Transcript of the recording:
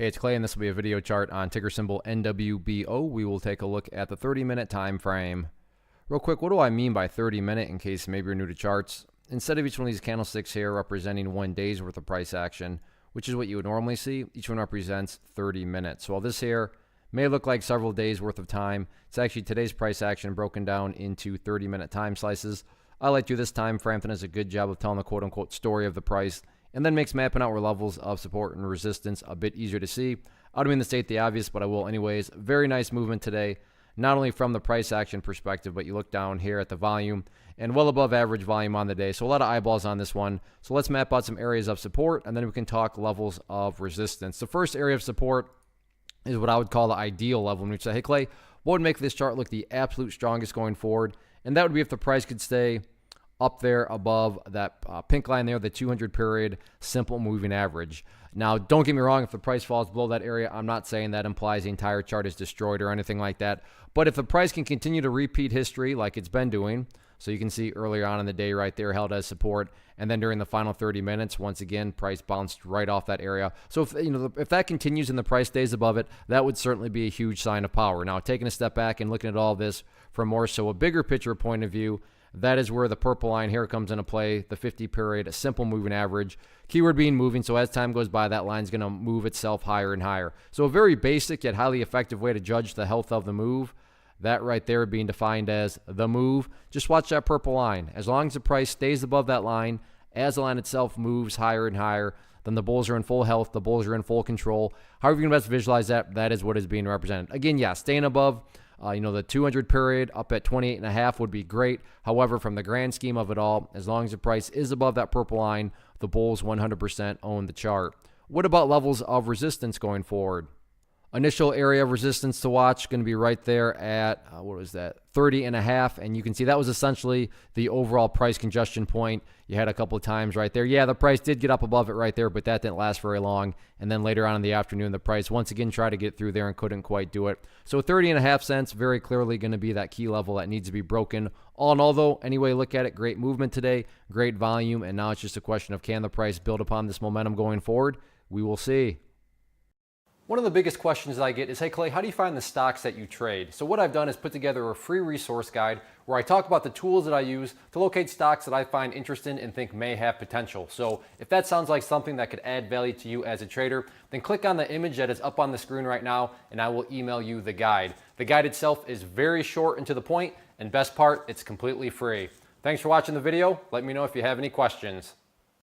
Hey, it's Clay, and this will be a video chart on ticker symbol NWBO. We will take a look at the 30-minute time frame. Real quick, what do I mean by 30-minute in case maybe you're new to charts? Instead of each one of these candlesticks here representing 1 day's worth of price action, which is what you would normally see, each one represents 30 minutes. So while this here may look like several days worth of time, it's actually today's price action broken down into 30-minute time slices. I like to do this time frame that does a good job of telling the quote-unquote story of the price, and then makes mapping out where levels of support and resistance a bit easier to see. I don't mean to state the obvious, but I will anyways. Very nice movement today, not only from the price action perspective, but you look down here at the volume and well above average volume on the day. So a lot of eyeballs on this one. So let's map out some areas of support, and then we can talk levels of resistance. The first area of support is what I would call the ideal level, in which say, hey Clay, what would make this chart look the absolute strongest going forward? And that would be if the price could stay up there above that pink line there, the 200 period simple moving average. Now, don't get me wrong, if the price falls below that area, I'm not saying that implies the entire chart is destroyed or anything like that. But if the price can continue to repeat history like it's been doing, so you can see earlier on in the day right there held as support, and then during the final 30 minutes, once again, price bounced right off that area. So if that continues and the price stays above it, that would certainly be a huge sign of power. Now, taking a step back and looking at all this from more so a bigger picture point of view, that is where the purple line here comes into play, the 50 period simple moving average. Keyword being moving, so as time goes by, that line's going to move itself higher and higher. So a very basic yet highly effective way to judge the health of the move, that right there being defined as the move. Just watch that purple line. As long as the price stays above that line, as the line itself moves higher and higher, then the bulls are in full health, the bulls are in full control. However you can best visualize that, that is what is being represented. Again, yeah, staying above the 200 period up at 28.5 would be great. However, from the grand scheme of it all, as long as the price is above that purple line, the bulls 100% own the chart. What about levels of resistance going forward? Initial area of resistance to watch going to be right there at, 30.5. And you can see that was essentially the overall price congestion point. You had a couple of times right there. Yeah, the price did get up above it right there, but that didn't last very long. And then later on in the afternoon, the price once again tried to get through there and couldn't quite do it. So 30.5 cents, very clearly going to be that key level that needs to be broken. All in all, though, anyway, look at it. Great movement today, great volume. And now it's just a question of can the price build upon this momentum going forward? We will see. One of the biggest questions that I get is, hey Clay, how do you find the stocks that you trade? So what I've done is put together a free resource guide where I talk about the tools that I use to locate stocks that I find interesting and think may have potential. So if that sounds like something that could add value to you as a trader, then click on the image that is up on the screen right now and I will email you the guide. The guide itself is very short and to the point, and best part, it's completely free. Thanks for watching the video. Let me know if you have any questions.